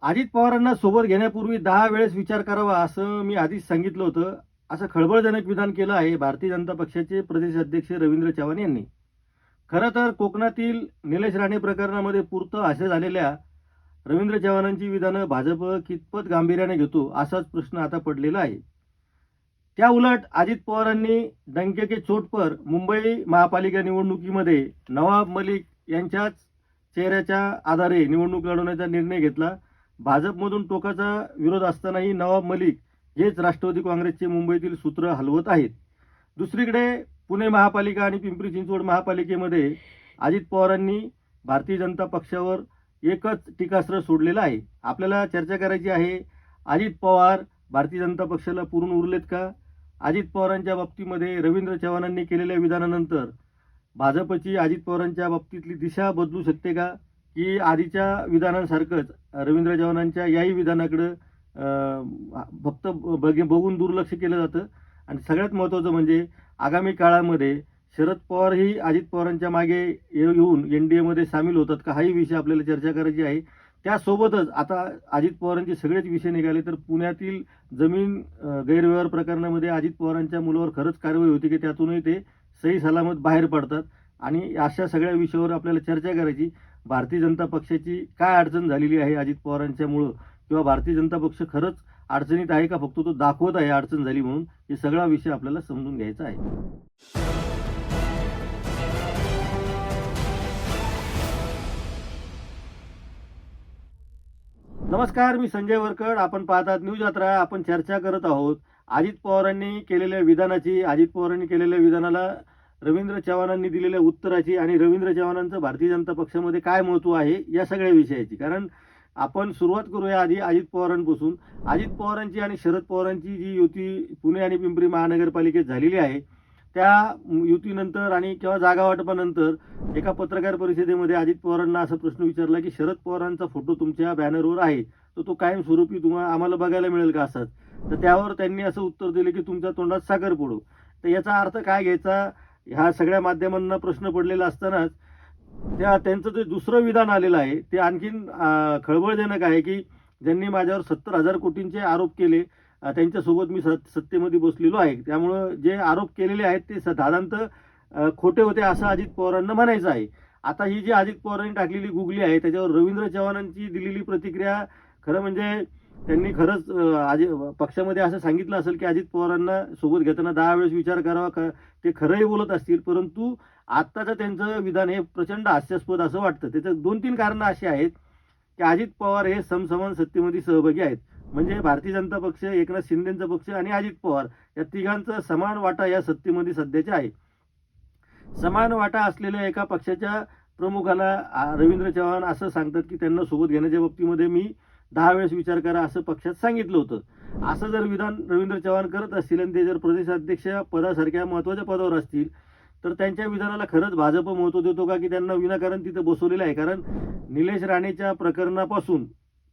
अजित पवारांना सोबत घेण्यापूर्वी 10 वेळेस विचार करावा असं मी आधीच सांगितलं होतं. असं खळबळजनक विधान केलं आहे भारतीय जनता पक्षाचे प्रदेश अध्यक्ष रवींद्र चव्हाण यांनी. खरं तर कोकणातील निलेश राणे प्रकरणामध्ये पुरतं हास्य झालेल्या रवींद्र चव्हाणांची विधानं भाजप कितपत गांभीर्याने घेतो असाच प्रश्न आता पडलेला आहे. त्या उलट अजित पवारांनी डंके के चोट पर मुंबई महापालिका निवडणुकीमध्ये नवाब मलिक यांच्याच चेहऱ्याच्या आधारे निवडणूक लढवण्याचा निर्णय घेतला. भाजपमधून टोकाचा विरोध असतानाही नवाब मलिक हेच राष्ट्रवादी काँग्रेसचे मुंबईतील सूत्र हलवत आहेत. दुसरीकडे पुणे महापालिका आणि पिंपरी चिंचवड महापालिकेमध्ये अजित पवारांनी भारतीय जनता पक्षावर एकच टीकास्त्र सोडलेलं आहे. आपल्याला चर्चा करायची आहे, अजित पवार भारतीय जनता पक्षाला पुरून उरलेत का? अजित पवारांच्या बाबतीमध्ये रवींद्र चव्हाणांनी केलेल्या विधानानंतर भाजपची अजित पवारांच्या बाबतीतली दिशा बदलू शकते का? की आधीच्या विधानांसारखंच रवींद्र चव्हाणांच्या याही विधानाकडं फक्त बघून दुर्लक्ष केलं जातं? आणि सगळ्यात महत्त्वाचं म्हणजे आगामी काळामध्ये शरद पवारही अजित पवारांच्या मागे येऊन NDAमध्ये सामील होतात का? हाही विषय आपल्याला चर्चा करायची आहे. त्यासोबतच आता अजित पवारांचे सगळेच विषय निघाले तर पुण्यातील जमीन गैरव्यवहार प्रकरणामध्ये अजित पवारांच्या मुलावर खरंच कारवाई होती की त्यातूनही ते सही सलामत बाहेर पडतात. आणि अशा सगळ्या विषयावर आपल्याला चर्चा करायची. भारतीय जनता पक्षाची काय अडचण झालेली आहे अजित पवारांच्यामुळं, किंवा भारतीय जनता पक्ष खरंच अडचणीत आहे का फक्त तो दाखवत आहे अडचण झाली म्हणून, हे सगळा विषय आपल्याला समजून घ्यायचा आहे. नमस्कार, मी संजय वरकड. आपण पाहतात न्यूज यात्रा. आपण चर्चा करत आहोत अजित पवारांनी केलेल्या विधानाची, अजित पवारांनी केलेल्या विधानाला रवींद्र चव्हाणांनी दिलेल्या उत्तराची आणि रवींद्र चव्हाणांचं भारतीय जनता पक्षामध्ये काय महत्त्व आहे या सगळ्या विषयाची. कारण आपण सुरुवात करूया आधी अजित पवारांपासून. अजित पवारांची आणि शरद पवारांची जी युती पुणे आणि पिंपरी महानगरपालिकेत झालेली आहे, त्या युतीनंतर आणि किंवा जागा वाटपानंतर एका पत्रकार परिषदेमध्ये अजित पवारांना असा प्रश्न विचारला की शरद पवारांचा फोटो तुमच्या बॅनरवर आहे, तर तो कायमस्वरूपी आम्हाला बघायला मिळेल का असाच? तर त्यावर त्यांनी असं उत्तर दिलं की तुमच्या तोंडात साखर पडू. तर याचा अर्थ काय घ्यायचा, ह्या सगळ्या माध्यमांना प्रश्न पडलेला असतानाच त्यांचं जे दुसरं विधान आलेलं आहे ते आणखीन खळबळजनक आहे की ज्यांनी माझ्यावर 70,000 कोटींचे आरोप केले, त्यांच्यासोबत मी सत्तेमध्ये बसलेलो आहे. त्यामुळं जे आरोप केलेले आहेत ते साधारणतः खोटे होते असं अजित पवारांना म्हणायचं आहे. आता ही जी अजित पवारांनी टाकलेली गुगली आहे त्याच्यावर रवींद्र चव्हाणांची दिलेली प्रतिक्रिया, खरं म्हणजे त्यांनी खरंच पक्षामध्ये असं सांगितलं असेल की अजित पवारांना सोबत घेताना 10 वेळेस विचार करावा. ते खरंही बोलत असतील, परंतु आत्ताचं त्यांचं विधान हे प्रचंड हास्यास्पद असं वाटतं. त्याचं 2-3 कारणं अशी आहेत की अजित पवार हे समसमान सत्तेमध्ये सहभागी आहेत. म्हणजे भारतीय जनता पक्ष, एकनाथ शिंदेचा पक्ष आणि अजित पवार या तिघांचा समान वाटा या सत्तेमध्ये सध्याच्या आहे. समान वाटा असलेल्या एका पक्षाच्या प्रमुखाला रवींद्र चव्हाण असं सांगतात की त्यांना सोबत घेण्याच्या बाबतीमध्ये मी 10 वेळेस विचार करा असं पक्षात सांगितलं होतं. असं जर विधान रवींद्र चव्हाण करत असतील आणि ते जर प्रदेशाध्यक्ष पदासारख्या महत्त्वाच्या पदावर असतील, तर त्यांच्या विधानाला खरंच भाजप महत्त्व देतो का की त्यांना विनाकारण तिथं बसवलेलं आहे? कारण निलेश राणेच्या प्रकरणापासून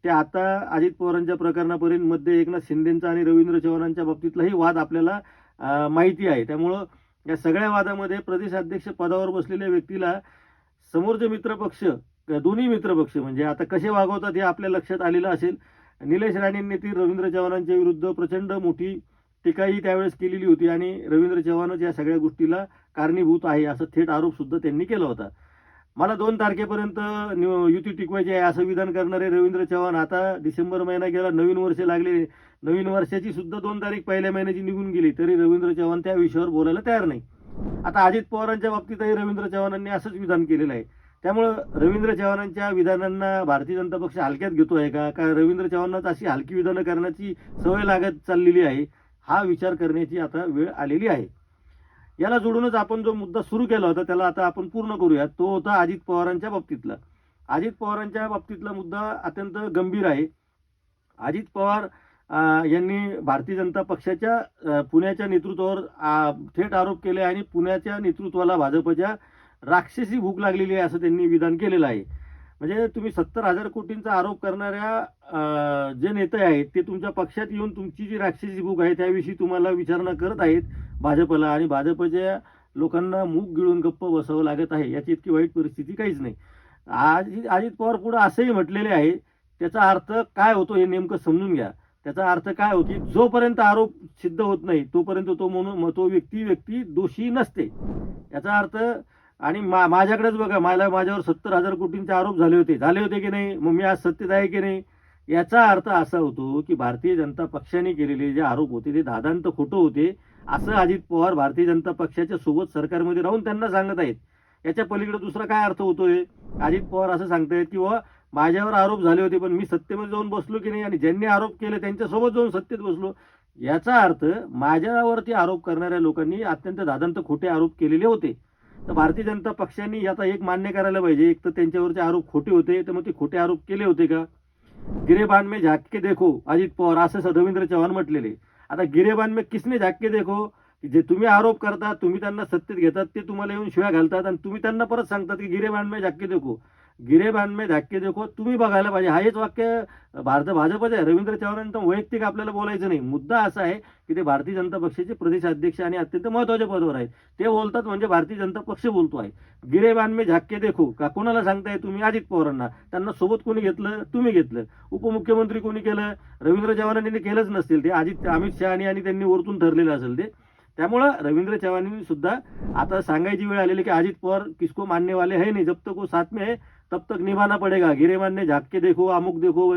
ते आता अजित पवारांच्या प्रकरणापर्यंत मध्ये एकनाथ शिंदेचा आणि रवींद्र चव्हाणांच्या बाबतीतलाही वाद आपल्याला माहिती आहे. त्यामुळं या सगळ्या वादामध्ये प्रदेशाध्यक्ष पदावर बसलेल्या व्यक्तीला समोरचे मित्रपक्ष, दोन्ही मित्रपक्ष म्हणजे आता कसे वागवतात हे आपल्या लक्षात आलेलं असेल. निलेश राणेंनी ती रवींद्र चव्हाणांच्या विरुद्ध प्रचंड मोठी टीकाही त्यावेळेस केलेली होती आणि रवींद्र चव्हाणच या सगळ्या गोष्टीला कारणीभूत आहे असं थेट आरोपसुद्धा त्यांनी केला होता. मला 2 तारखेपर्यंत युती टिकवायची आहे असं विधान करणारे रवींद्र चव्हाण आता डिसेंबर महिना गेला, नवीन वर्ष लागले, नवीन वर्षाची सुद्धा 2 तारीख पहिल्या महिन्याची निघून गेली, तरी रवींद्र चव्हाण त्या विषयावर बोलायला तयार नाही. आता अजित पवारांच्या बाबतीतही रवींद्र चव्हाणांनी असंच विधान केलेलं आहे. त्यामुळं रवींद्र चव्हाणांच्या विधानांना भारतीय जनता पक्ष हलक्यात घेतो आहे का रवींद्र चव्हाणांना अशी हलकी विधानं करण्याची सवय लागत चाललेली आहे? हा विचार करण्याची आता वेळ आलेली आहे. याला जोडूनच आपण जो मुद्दा सुरू केला होता त्याला आता आपण पूर्ण करूया. तो होता अजित पवारांच्या बाबतीतला. अजित पवारांच्या बाबतीतला मुद्दा अत्यंत गंभीर आहे. अजित पवार यांनी भारतीय जनता पक्षाच्या पुण्याच्या नेतृत्वावर थेट आरोप केले आणि पुण्याच्या नेतृत्वाला भाजपच्या राक्षसी भूक लागलेली आहे असं त्यांनी विधान केलेलं आहे. म्हणजे तुम्ही 70,000 कोटींचा आरोप करणाऱ्या जे नेते आहेत ते तुमच्या पक्षात येऊन तुमची जी राक्षसी भूक आहे त्याविषयी तुम्हाला विचारणा करत आहेत भाजपला, आणि भाजपच्या लोकांना मूग गिळून गप्प बसावं लागत आहे. याची इतकी वाईट परिस्थिती काहीच नाही. अजित पवार पुढे असंही म्हटलेले आहे त्याचा अर्थ काय होतो हे नेमकं समजून घ्या. त्याचा अर्थ काय होतो की जोपर्यंत आरोप सिद्ध होत नाही तोपर्यंत तो व्यक्ती दोषी नसते. याचा अर्थ आणि माझ्याकडेच बघा, माझ्यावर 70,000 कोटींचे आरोप झाले होते की नाही? मग मी आज सत्तेत आहे की नाही? याचा अर्थ असा होतो की भारतीय जनता पक्षाने केलेले जे आरोप होते ते दादांत खोटं होते, असं अजित पवार भारतीय जनता पक्षाच्या सोबत सरकारमध्ये राहून त्यांना सांगत आहेत. याच्या पलीकडे दुसरा काय अर्थ होतोय? अजित पवार असं सांगतायत की माझ्यावर आरोप झाले होते पण मी सत्तेमध्ये जाऊन बसलो की नाही, आणि ज्यांनी आरोप केले त्यांच्यासोबत जाऊन सत्तेत बसलो. याचा अर्थ माझ्यावरती आरोप करणाऱ्या लोकांनी अत्यंत दादांत खोटे आरोप केलेले होते. तर भारतीय जनता पक्षाने आता एक मान्य करायला पाहिजे, एक तर त्यांच्यावरचे आरोप खोटे होते, तर मग ते खोटे आरोप केले होते का? गिरेबान में झाक के देखो, अजित पवार असं रवींद्र चव्हाण म्हटलेले. आता गिरेबान में किसने झाक के देखो? जे तुम्ही आरोप करता, तुम्ही त्यांना सत्तेत घेतात, ते तुम्हाला येऊन शिव्या घालतात आणि तुम्ही त्यांना परत सांगतात की गिरेबान में झाक के देखो. गिरेबान में झाक के देखो तुम्ही बघायला पाहिजे. हा हेच वाक्य भाजपचे आहे. रवींद्र चव्हाणांचं वैयक्तिक आपल्याला बोलायचं नाही. मुद्दा असा आहे की ते भारतीय जनता पक्षाचे प्रदेशाध्यक्ष आणि अत्यंत महत्त्वाच्या पदावर आहेत. ते बोलतात म्हणजे भारतीय जनता पक्ष बोलतो आहे. गिरेबान में झाक के देखो का कोणाला सांगताय तुम्ही? अजित पवारांना. त्यांना सोबत कोणी घेतलं? तुम्ही घेतलं. उपमुख्यमंत्री कोणी केलं? रवींद्र चव्हाणांनी केलंच नसतील, ते अमित शहानी आणि त्यांनी वरतून ठरलेलं असेल ते. त्यामुळं रवींद्र चव्हाणांनी सुद्धा आता सांगायची वेळ आलेली की अजित पवार किसको मानने वाले है नहीं, जब तक वो साथ में है तब तक निभाना पडेगा. गिरेबान ने झाक के देखो, अमुक देखो,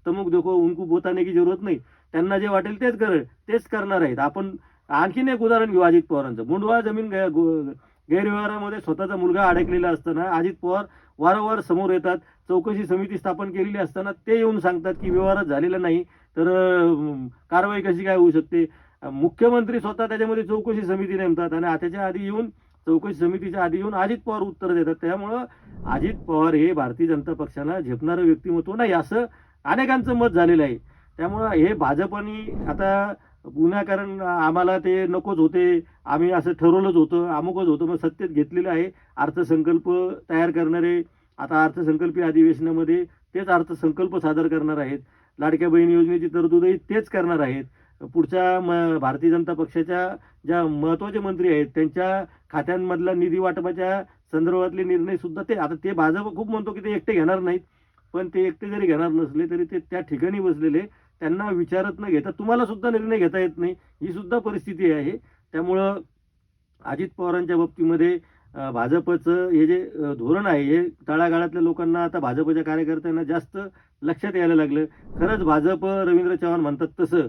तमुक देखो, उनको बताने की जरूरत नाही. त्यांना जे वाटेल तेच करणार आहेत. आपण आणखीन एक उदाहरण घेऊ अजित पवारांचं. मुंडवा जमीन गैरव्यवहारामध्ये स्वतःचा मुलगा अडकलेला असताना अजित पवार वारंवार समोर येतात. चौकशी समिती स्थापन केलेली असताना ते येऊन सांगतात की व्यवहारच झालेला नाही, तर कारवाई कशी काय होऊ शकते? मुख्यमंत्री स्वतः त्याच्यामध्ये चौकशी समिती नेमतात आणि त्याच्या आधी येऊन चौकशी समितीच्या आधी येऊन अजित पवार उत्तर देतात. त्यामुळं अजित पवार हे भारतीय जनता पक्षाला झेपणारं व्यक्तिमत्व नाही, असं अनेकांचं मत झालेलं आहे. त्यामुळं हे भाजपनी आता विनाकारण आम्हाला ते नकोच होते, आम्ही असं ठरवलंच होतं, अमुकच होतं, मग सत्तेत घेतलेलं आहे. अर्थसंकल्प तयार करणारे आता अर्थसंकल्पीय अधिवेशनामध्ये तेच अर्थसंकल्प सादर करणार आहेत. लाडक्या बहीण योजनेची तरतूदही तेच करणार आहेत. पुढच्या भारतीय जनता पक्षाच्या ज्या महत्त्वाचे मंत्री आहेत त्यांच्या खात्यांमधला निधी वाटपाच्या संदर्भातले निर्णय सुद्धा ते भाजप खूप म्हणतो की ते एकटे घेणार नाहीत, पण ते एकटे जरी घेणार नसले तरी ते त्या ठिकाणी बसलेले, त्यांना विचारत न घेता तुम्हाला सुद्धा निर्णय घेता येत नाही, ही सुद्धा परिस्थिती आहे. त्यामुळं अजित पवारांच्या बाबतीमध्ये भाजपचं हे जे धोरण आहे हे तळागाळातल्या लोकांना, आता भाजपच्या कार्यकर्त्यांना जास्त लक्षात यायला लागलं. खरंच भाजप रवींद्र चव्हाण म्हणतात तसं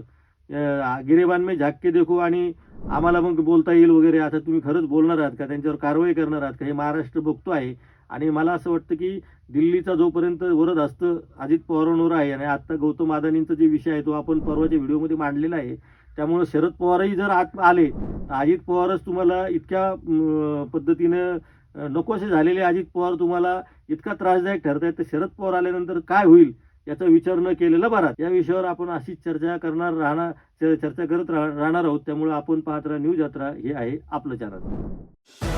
गिरेबान में झाक के देखो आणि आम्हाला मग बोलता येईल वगैरे, आता तुम्ही खरंच बोलणार आहात का? त्यांच्यावर कारवाई करणार आहात का? हे महाराष्ट्र बघतो आहे. आणि मला असं वाटतं की दिल्लीचा जोपर्यंत वरद असतं अजित पवारांवर आहे, आणि आता गौतम अदानींचा जे विषय आहे तो आपण परवाच्या व्हिडिओमध्ये मांडलेला आहे. त्यामुळे शरद पवारही जर आत आले तर अजित पवारच तुम्हाला इतक्या पद्धतीनं नकोसे झालेले अजित पवार तुम्हाला इतका त्रासदायक ठरतायत, तर शरद पवार आल्यानंतर काय होईल याचा विचार न केलेला बरा. या विषयावर आपण अशीच चर्चा करत राहणार आहोत. त्यामुळे आपण पाहत राहा न्यूज यात्रा, हे आहे आपलं चॅनल.